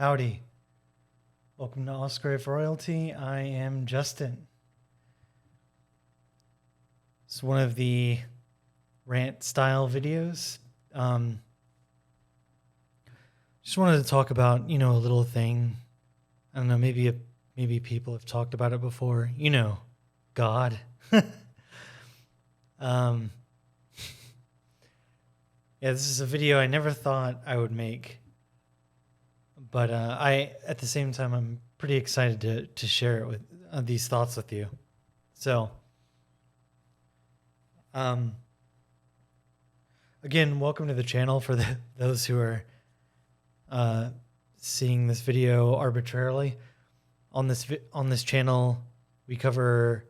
Howdy. Welcome to Oscar for Royalty. I am Justin. It's one of the rant style videos. Just wanted to talk about, a little thing. I don't know, maybe people have talked about it before. God. um, yeah, this is a video I never thought I would make. But at the same time, I'm pretty excited to share it with these thoughts with you. So, again, welcome to the channel for those who are seeing this video arbitrarily. On this channel, we cover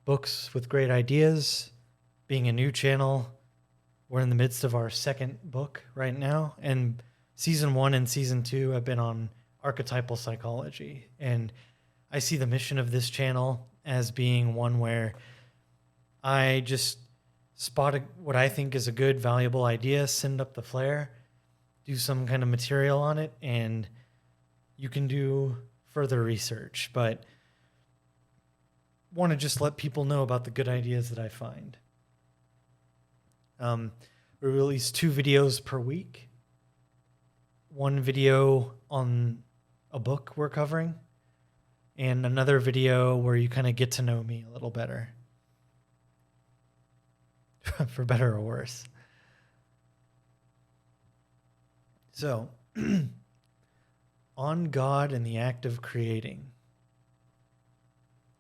books with great ideas. Being a new channel, we're in the midst of our second book right now, and Season 1 and Season 2 have been on archetypal psychology, and I see the mission of this channel as being one where I just spot what I think is a good, valuable idea, send up the flare, do some kind of material on it, and you can do further research, but want to just let people know about the good ideas that I find. We release 2 videos per week. One video on a book we're covering, and another video where you kind of get to know me a little better. For better or worse. So, on God and the act of creating.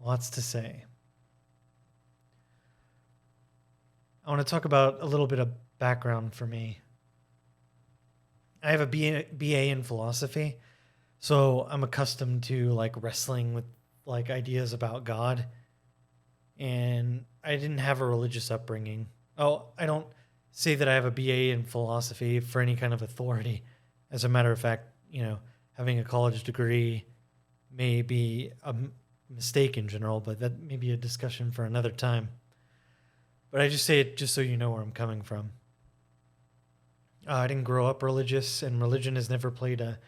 Lots to say. I want to talk about a little bit of background for me. I have a BA in philosophy, so I'm accustomed to wrestling with ideas about God, and I didn't have a religious upbringing. Oh, I don't say that I have a BA in philosophy for any kind of authority. As a matter of fact, having a college degree may be a mistake in general, but that may be a discussion for another time. But I just say it just so you know where I'm coming from. I didn't grow up religious, and religion has never played a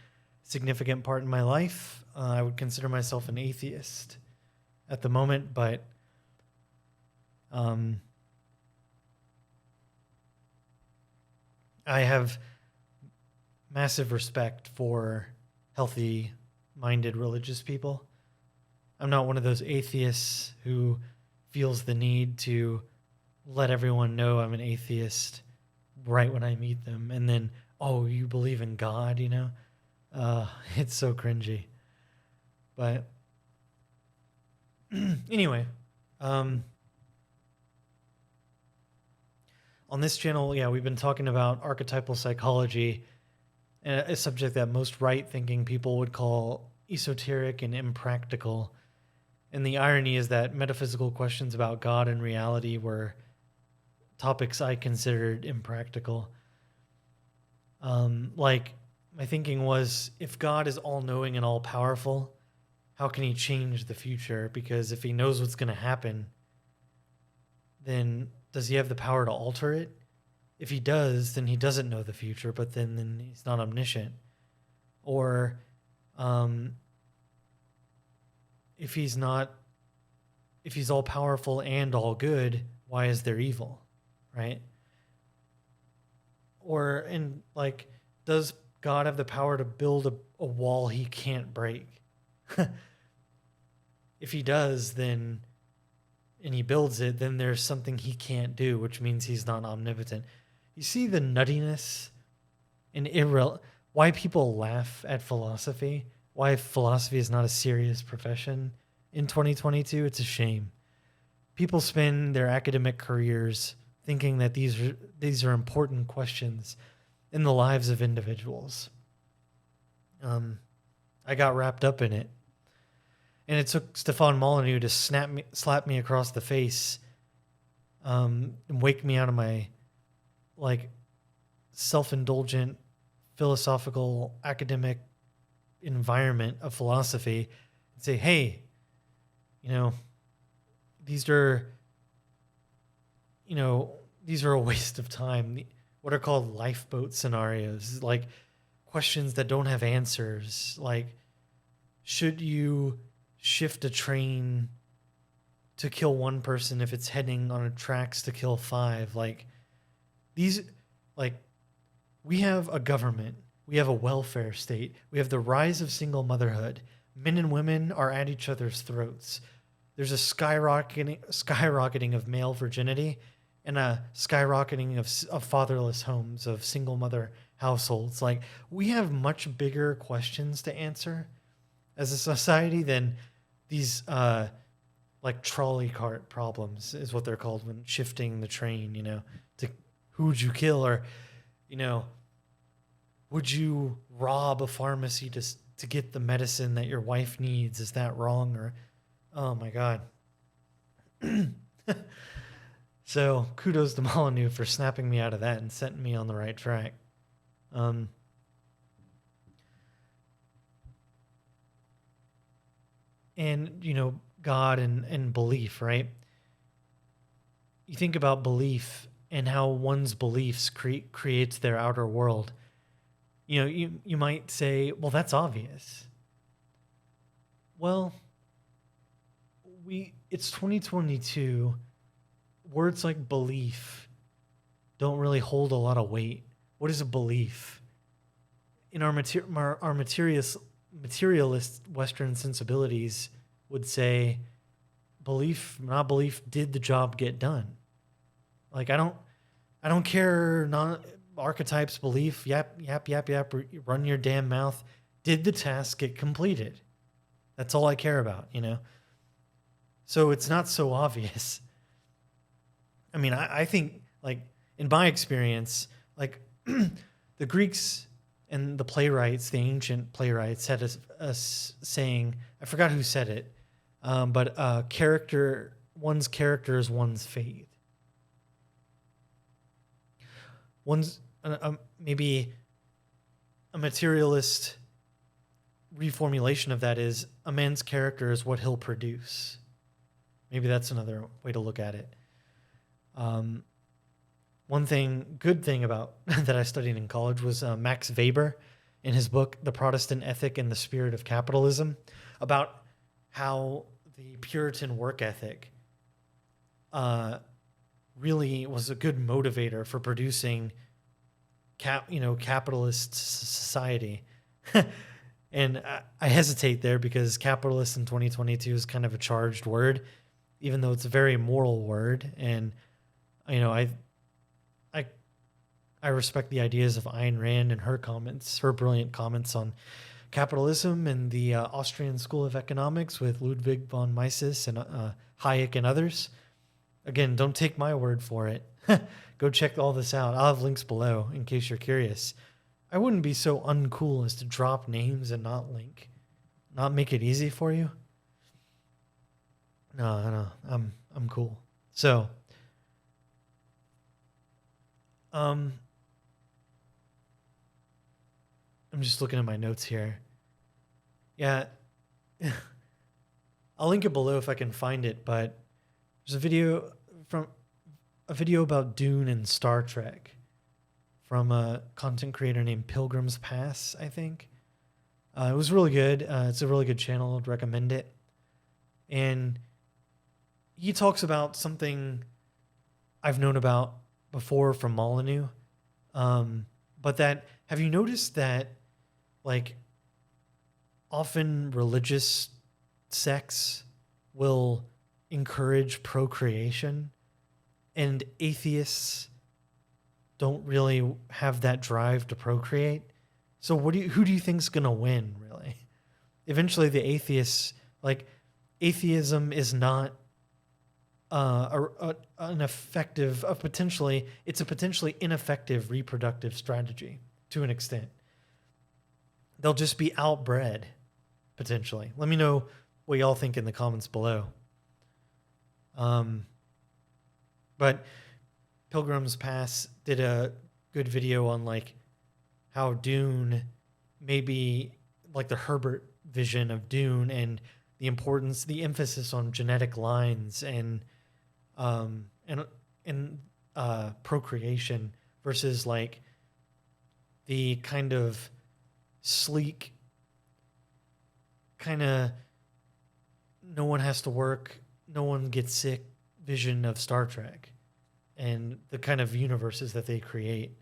significant part in my life. I would consider myself an atheist at the moment, but I have massive respect for healthy-minded religious people. I'm not one of those atheists who feels the need to let everyone know I'm an atheist right when I meet them, and then, oh, you believe in God, it's so cringy. But anyway, on this channel, we've been talking about archetypal psychology, a subject that most right-thinking people would call esoteric and impractical. And the irony is that metaphysical questions about God and reality were topics I considered impractical. My thinking was, if God is all-knowing and all-powerful, how can he change the future? Because if he knows what's going to happen, then does he have the power to alter it? If he does, then he doesn't know the future, but then he's not omniscient. Or if he's all-powerful and all-good, why is there evil? Right? Does God have the power to build a wall he can't break? If he does, and he builds it, then there's something he can't do, which means he's not omnipotent. You see the nuttiness and why people laugh at philosophy? Why philosophy is not a serious profession in 2022? It's a shame. People spend their academic careers thinking that these are important questions in the lives of individuals. I got wrapped up in it. And it took Stefan Molyneux to slap me across the face and wake me out of my self-indulgent, philosophical, academic environment of philosophy and say, hey, these are a waste of time. What are called lifeboat scenarios, questions that don't have answers. Like, should you shift a train to kill one person if it's heading on a tracks to kill five? Like, these, like, we have a government, we have a welfare state, we have the rise of single motherhood. Men and women are at each other's throats. There's a skyrocketing of male virginity and a skyrocketing of fatherless homes, of single mother households. Like, we have much bigger questions to answer as a society than these like trolley cart problems is what they're called when shifting the train, to who would you kill, or, would you rob a pharmacy to get the medicine that your wife needs? Is that wrong? Or, oh my God. So kudos to Molyneux for snapping me out of that and setting me on the right track. And, God and belief, right? You think about belief and how one's beliefs creates their outer world. You might say, well, that's obvious. Well, it's 2022. Words like belief don't really hold a lot of weight. What is a belief? In our materialist Western sensibilities would say, belief, not belief, did the job get done? Like, I don't care, archetypes, belief, yap, run your damn mouth. Did the task get completed? That's all I care about, So it's not so obvious. I mean, I think, like, in my experience, like, the Greeks and the playwrights, the ancient playwrights, had a saying, I forgot who said it, but one's character is one's faith. Maybe a materialist reformulation of that is a man's character is what he'll produce. Maybe that's another way to look at it. One good thing about that I studied in college was Max Weber in his book, The Protestant Ethic and the Spirit of Capitalism, about how the Puritan work ethic really was a good motivator for producing capitalist society. And I hesitate there because capitalist in 2022 is kind of a charged word, even though it's a very moral word. And I respect the ideas of Ayn Rand and her brilliant comments on capitalism and the Austrian School of Economics with Ludwig von Mises and Hayek and others. Again, don't take my word for it. Go check all this out. I'll have links below in case you're curious. I wouldn't be so uncool as to drop names and not make it easy for you. No, I'm cool. So, I'm just looking at my notes here. Yeah, I'll link it below if I can find it, but there's a video about Dune and Star Trek from a content creator named Pilgrim's Pass, I think. It was really good. It's a really good channel. I'd recommend it. And he talks about something I've known about before from Molyneux. But have you noticed that, like, often religious sects will encourage procreation and atheists don't really have that drive to procreate? So who do you think's going to win, really? Eventually the atheists, like, atheism is not it's a potentially ineffective reproductive strategy to an extent. They'll just be outbred, potentially. Let me know what y'all think in the comments below. But Pilgrim's Pass did a good video on, like, how Dune, maybe like the Herbert vision of Dune, and the emphasis on genetic lines and procreation versus, like, the kind of sleek, kind of no one has to work, no one gets sick vision of Star Trek and the kind of universes that they create.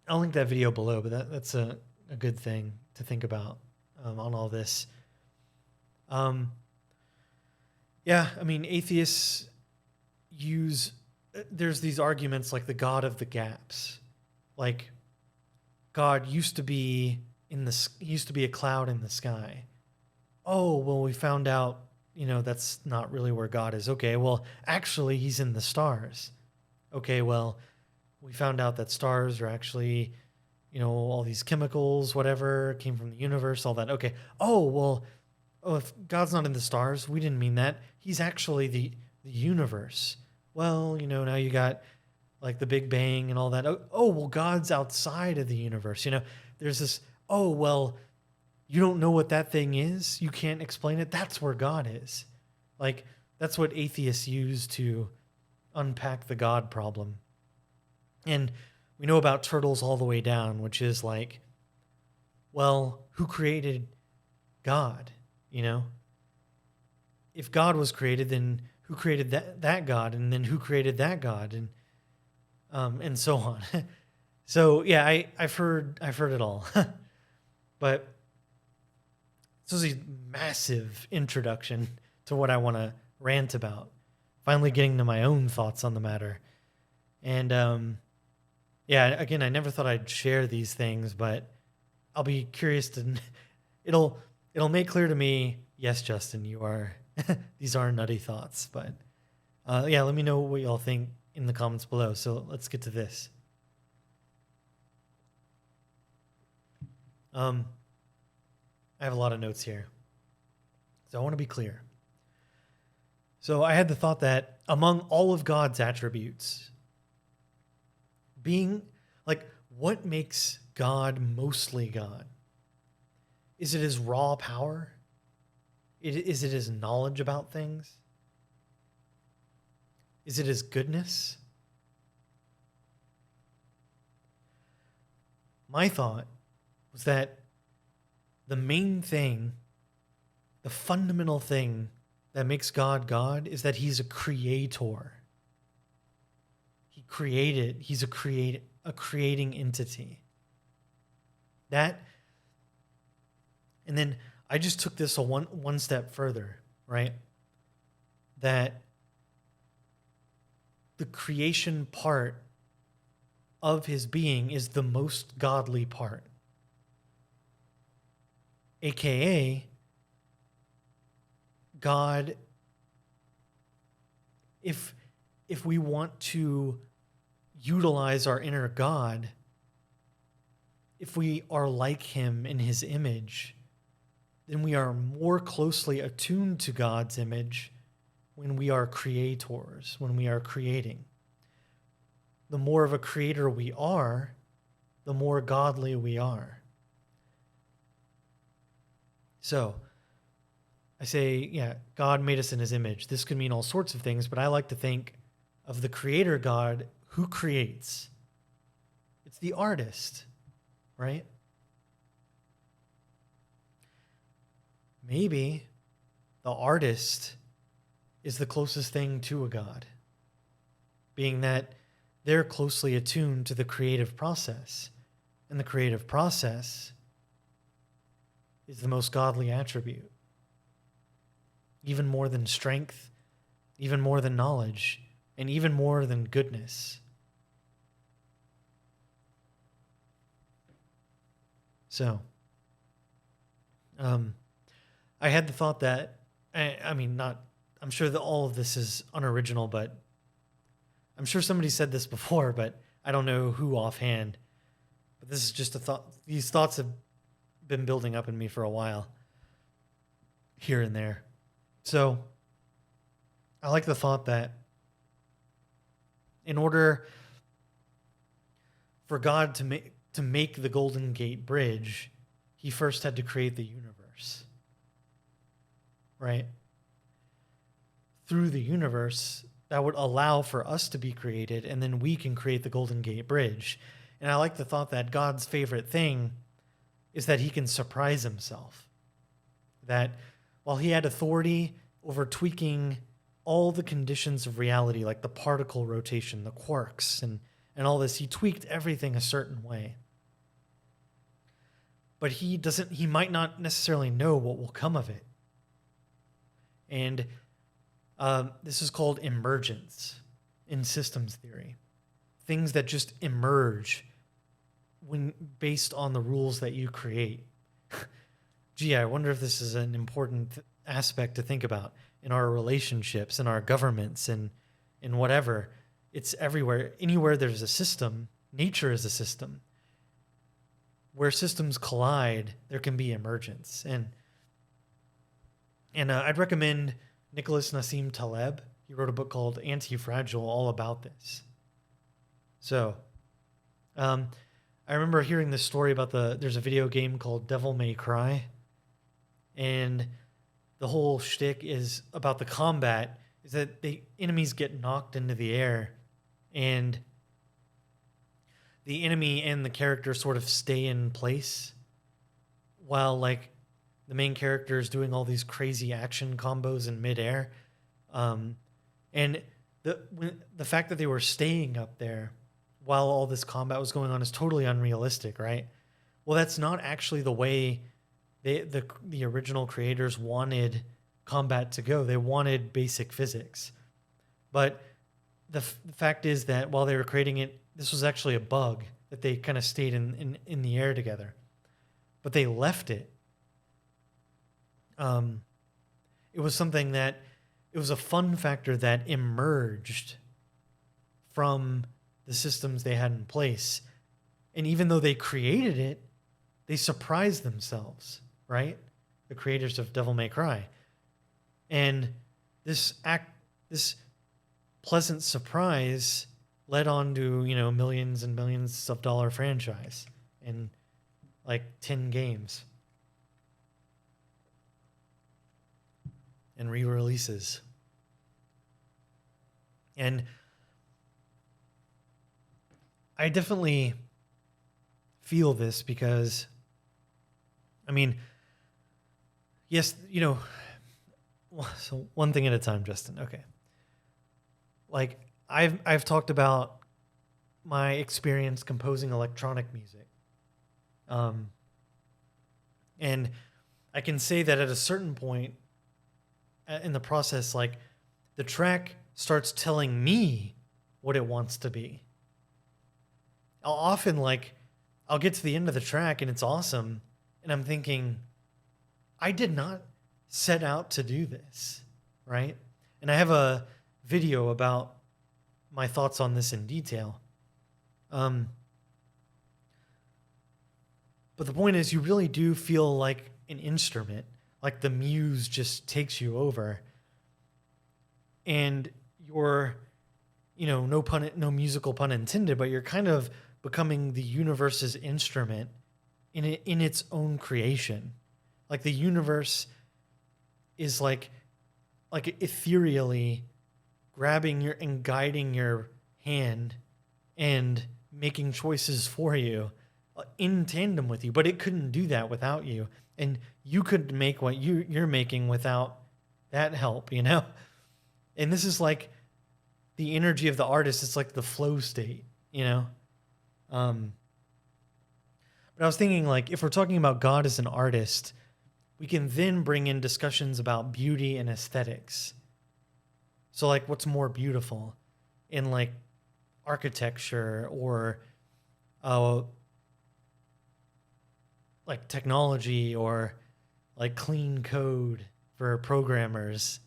I'll link that video below, but that's a good thing to think about on all this. Yeah, I mean, atheists there's these arguments like the God of the gaps. Like, God used to be a cloud in the sky. Oh, well, we found out, that's not really where God is. Okay, well, actually, he's in the stars. Okay, well, we found out that stars are actually, all these chemicals, whatever, came from the universe, all that. Okay. Oh, well, if God's not in the stars, we didn't mean that. He's actually the universe. Well, now you got like the Big Bang and all that. Oh, well, God's outside of the universe. There's this, oh, well, you don't know what that thing is. You can't explain it. That's where God is. Like, that's what atheists use to unpack the God problem. And we know about turtles all the way down, which is like, well, who created God? If God was created, then who created that God? And then who created that God? And so on. So yeah, I've heard it all. But this was a massive introduction to what I want to rant about. Finally getting to my own thoughts on the matter. And yeah, again, I never thought I'd share these things, but I'll be curious to it'll make clear to me, yes, Justin, you are these are nutty thoughts, but yeah, let me know what y'all think in the comments below. So let's get to this. I have a lot of notes here, so I want to be clear. So I had the thought that among all of God's attributes, being like, what makes God mostly God? Is it his raw power? Is it his knowledge about things? Is it his goodness? My thought was that the main thing, the fundamental thing that makes God God is that he's a creator. He created, he's a creating entity. And then I just took this one step further, right? That the creation part of his being is the most godly part. AKA, God, if we want to utilize our inner God, if we are like him in his image, then we are more closely attuned to God's image when we are creators, when we are creating. The more of a creator we are, the more godly we are. So, I say, yeah, God made us in his image. This could mean all sorts of things, but I like to think of the creator God who creates. It's the artist, right? Maybe the artist is the closest thing to a God, being that they're closely attuned to the creative process, and the creative process is the most godly attribute. Even more than strength, even more than knowledge, and even more than goodness. So, I had the thought that, I'm sure that all of this is unoriginal, but I'm sure somebody said this before, but I don't know who offhand. But this is just a thought. These thoughts have been building up in me for a while, here and there. So, I like the thought that in order for God to make the Golden Gate Bridge, he first had to create the universe. Right? Through the universe, that would allow for us to be created, and then we can create the Golden Gate Bridge. And I like the thought that God's favorite thing is that he can surprise himself. That while he had authority over tweaking all the conditions of reality, like the particle rotation, the quarks, and all this, he tweaked everything a certain way. But he might not necessarily know what will come of it. And this is called emergence in systems theory. Things that just emerge when based on the rules that you create. Gee, I wonder if this is an important aspect to think about in our relationships, in our governments, and in whatever. It's everywhere. Anywhere there's a system, nature is a system. Where systems collide, there can be emergence. And I'd recommend Nicholas Nassim Taleb. He wrote a book called Anti-Fragile, all about this. So, I remember hearing this story about there's a video game called Devil May Cry. And the whole shtick is about the combat is that the enemies get knocked into the air, and the enemy and the character sort of stay in place while like the main character is doing all these crazy action combos in midair. And the fact that they were staying up there while all this combat was going on is totally unrealistic, right? Well, that's not actually the way the original creators wanted combat to go. They wanted basic physics. But the fact is that while they were creating it, this was actually a bug that they kind of stayed in the air together. But they left it. It was something that, it was a fun factor that emerged from the systems they had in place. And even though they created it, they surprised themselves, right? The creators of Devil May Cry. And this pleasant surprise led on to, millions and millions of dollar franchise and like 10 games and re-releases. And I definitely feel this because, yes, so one thing at a time, Justin. Okay. Like I've talked about my experience composing electronic music. And I can say that at a certain point in the process, like the track starts telling me what it wants to be. I'll get to the end of the track and it's awesome. And I'm thinking, I did not set out to do this, right? And I have a video about my thoughts on this in detail. But the point is, you really do feel like an instrument, like the muse just takes you over. And you're, no musical pun intended, but you're kind of becoming the universe's instrument in its own creation. Like the universe is like ethereally grabbing and guiding your hand and making choices for you in tandem with you. But it couldn't do that without you. And you couldn't make what you're making without that help, And this is like the energy of the artist. It's like the flow state, But I was thinking, like, if we're talking about God as an artist, we can then bring in discussions about beauty and aesthetics. So, like, what's more beautiful in, like, architecture or, like, technology or, like, clean code for programmers,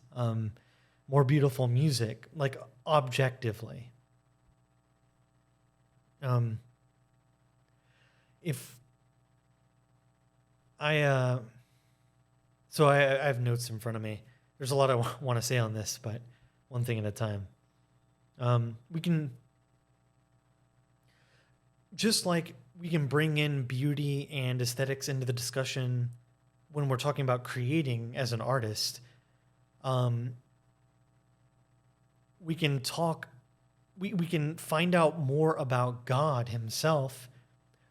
more beautiful music, like, objectively. If I have notes in front of me. There's a lot I want to say on this, but one thing at a time. We can, just like we can bring in beauty and aesthetics into the discussion when we're talking about creating as an artist, we can talk, we can find out more about God himself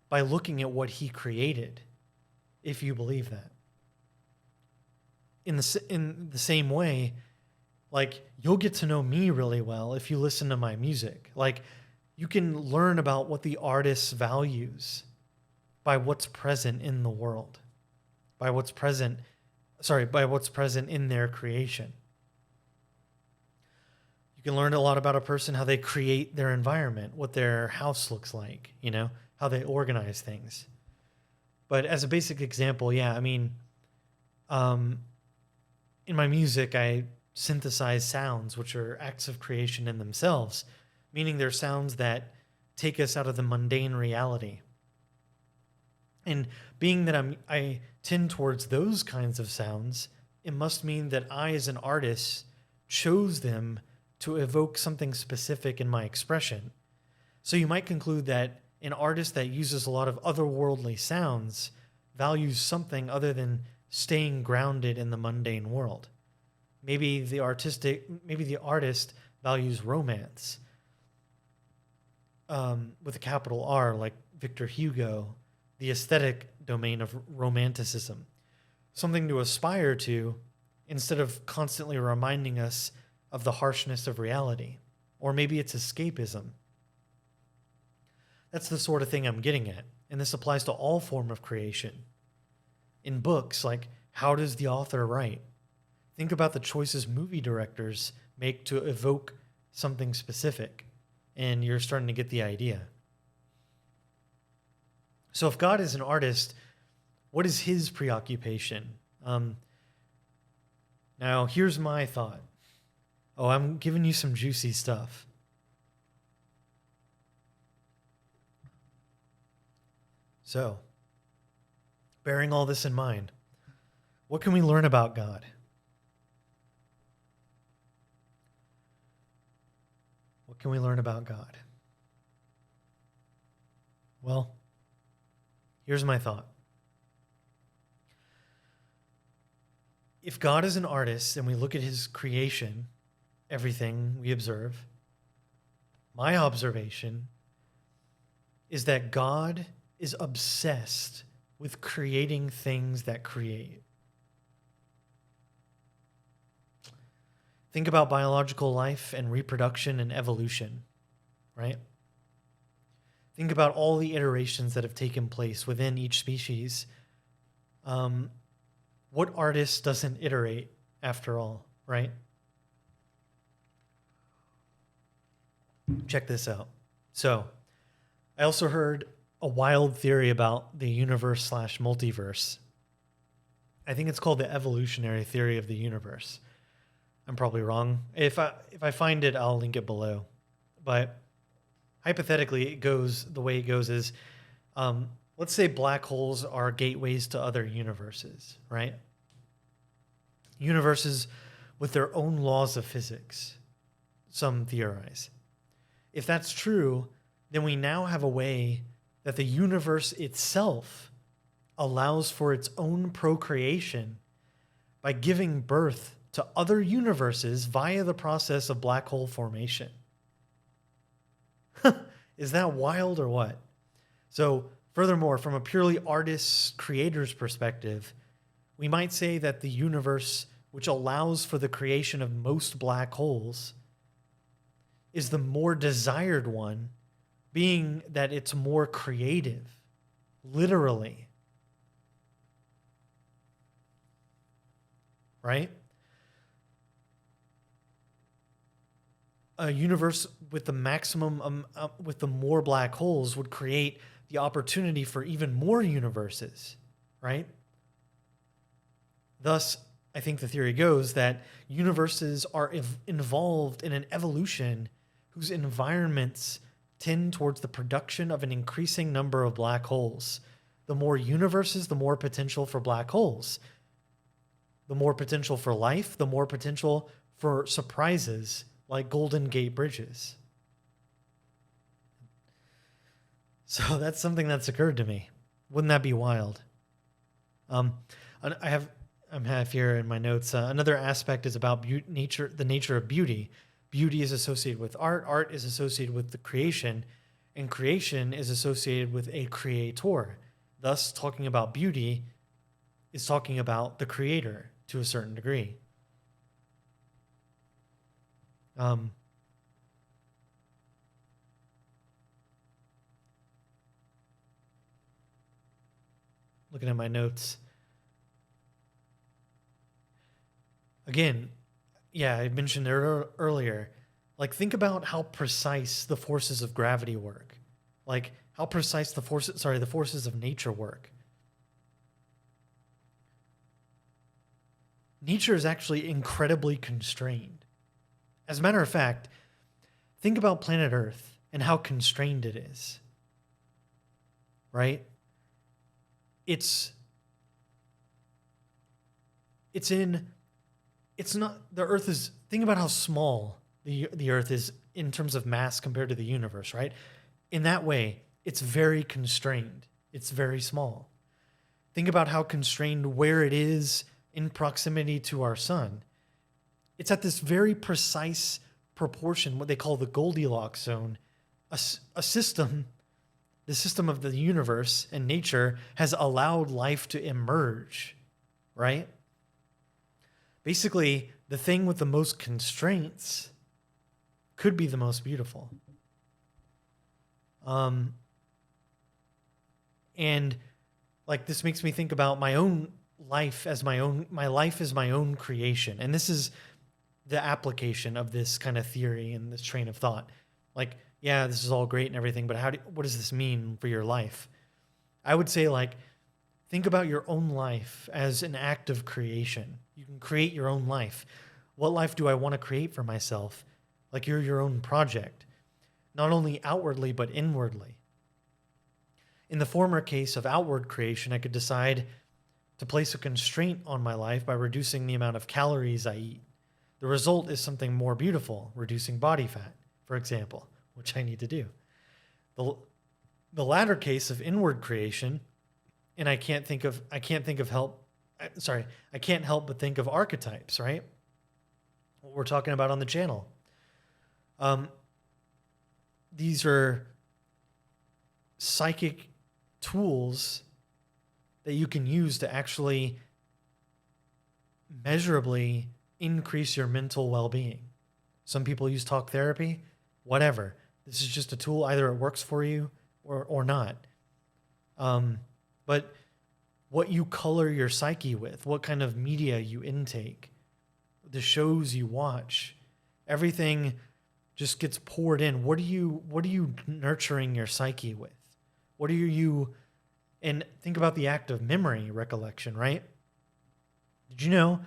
by looking at what he created. if you believe that. In the same way, like, you'll get to know me really well if you listen to my music. Like, you can learn about what the artist values by what's present in the world, by what's present in their creation. You can learn a lot about a person, how they create their environment, what their house looks like, how they organize things. But as a basic example, yeah, I mean, in my music, I synthesize sounds, which are acts of creation in themselves, meaning they're sounds that take us out of the mundane reality. And being that I tend towards those kinds of sounds, it must mean that I, as an artist, chose them to evoke something specific in my expression. So you might conclude that an artist that uses a lot of otherworldly sounds values something other than staying grounded in the mundane world. Maybe the artist values romance, with a capital R, like Victor Hugo, the aesthetic domain of romanticism, something to aspire to instead of constantly reminding us of the harshness of reality. Or maybe it's escapism. That's the sort of thing I'm getting at, and this applies to all form of creation. In books, like, how does the author write? Think about the choices movie directors make to evoke something specific, and you're starting to get the idea. So if God is an artist, what is his preoccupation? Now, here's my thought. Oh, I'm giving you some juicy stuff. So, bearing all this in mind, what can we learn about God? What can we learn about God? Well, here's my thought. If God is an artist and we look at his creation, everything we observe, my observation is that God is obsessed with creating things that create. Think about biological life and reproduction and evolution, right? Think about all the iterations that have taken place within each species. What artist doesn't iterate after all, right? Check this out. So, I also heard a wild theory about the universe / multiverse. I think it's called the evolutionary theory of the universe. I'm probably wrong. If I find it, I'll link it below. But hypothetically, the way it goes is, let's say black holes are gateways to other universes, right? Universes with their own laws of physics, some theorize. If that's true, then we now have a way that the universe itself allows for its own procreation by giving birth to other universes via the process of black hole formation. Is that wild or what? So, furthermore, from a purely artist, creator's perspective, we might say that the universe, which allows for the creation of most black holes, is the more desired one, being that it's more creative, literally. Right? A universe with the maximum, with the more black holes would create the opportunity for even more universes, right? Thus, I think the theory goes that universes are involved in an evolution whose environments tend towards the production of an increasing number of black holes. The more universes, the more potential for black holes. The more potential for life, the more potential for surprises like Golden Gate bridges. So that's something that's occurred to me. Wouldn't that be wild? I have here in my notes, another aspect is about the nature of beauty. Beauty is associated with art. Art is associated with the creation, and creation is associated with a creator. Thus, talking about beauty is talking about the creator to a certain degree. Looking at my notes. Again, yeah, I mentioned earlier. Like, think about how precise the forces of gravity work. Like, how precise the forces of nature work. Nature is actually incredibly constrained. As a matter of fact, think about planet Earth and how constrained it is. Right? It's not, the Earth is, think about how small the Earth is in terms of mass compared to the universe, right? In that way, it's very constrained. It's very small. Think about how constrained where it is in proximity to our sun. It's at this very precise proportion, what they call the Goldilocks zone. A system, the system of the universe and nature, has allowed life to emerge, right? Basically, the thing with the most constraints could be the most beautiful. And like, this makes me think about my own life as my life is my own creation. And this is the application of this kind of theory and this train of thought. Like, yeah, this is all great and everything, but what does this mean for your life? I would say, like, think about your own life as an act of creation. You can create your own life. What life do I want to create for myself? Like, you're your own project, not only outwardly, but inwardly. In the former case of outward creation, I could decide to place a constraint on my life by reducing the amount of calories I eat. The result is something more beautiful, reducing body fat, for example, which I need to do. The latter case of inward creation, and I can't help but think of archetypes, right? What we're talking about on the channel. These are psychic tools that you can use to actually measurably increase your mental well-being. Some people use talk therapy, whatever. This is just a tool. Either it works for you or not. But what you color your psyche with, what kind of media you intake, the shows you watch, everything just gets poured in. What are you nurturing your psyche with? What are you, and think about the act of memory recollection, right? Did you know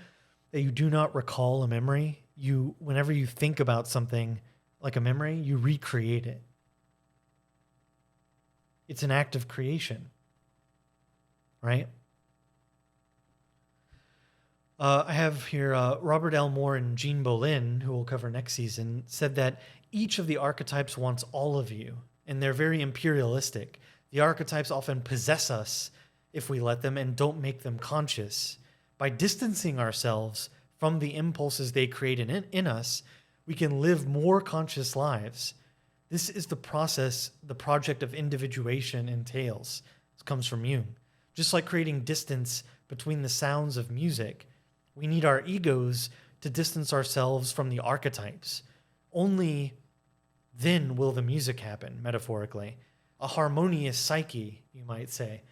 that you do not recall a memory? Whenever you think about something like a memory, you recreate it. It's an act of creation, right? I have here Robert L. Moore and Jean Bolin, who we'll cover next season, said that each of the archetypes wants all of you, and they're very imperialistic. The archetypes often possess us if we let them and don't make them conscious. By distancing ourselves from the impulses they create in us, we can live more conscious lives. This is the project of individuation entails. This comes from Jung. Just like creating distance between the sounds of music, we need our egos to distance ourselves from the archetypes. Only then will the music happen, metaphorically. A harmonious psyche, you might say.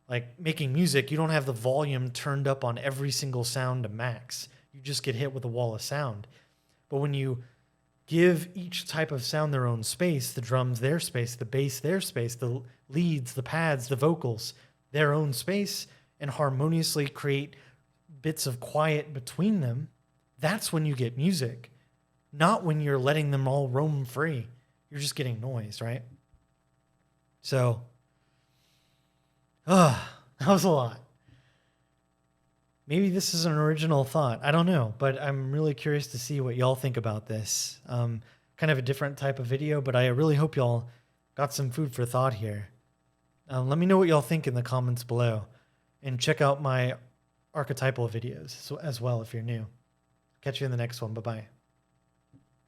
Like making music, you don't have the volume turned up on every single sound to max. You just get hit with a wall of sound. But when you give each type of sound their own space, the drums their space, the bass their space, the leads, the pads, the vocals, their own space, and harmoniously create bits of quiet between them, that's when you get music. Not when you're letting them all roam free. You're just getting noise, right? So, that was a lot. Maybe this is an original thought. I don't know, but I'm really curious to see what y'all think about this. Kind of a different type of video, but I really hope y'all got some food for thought here. Let me know what y'all think in the comments below. And check out my archetypal videos as well if you're new. Catch you in the next one. Bye-bye.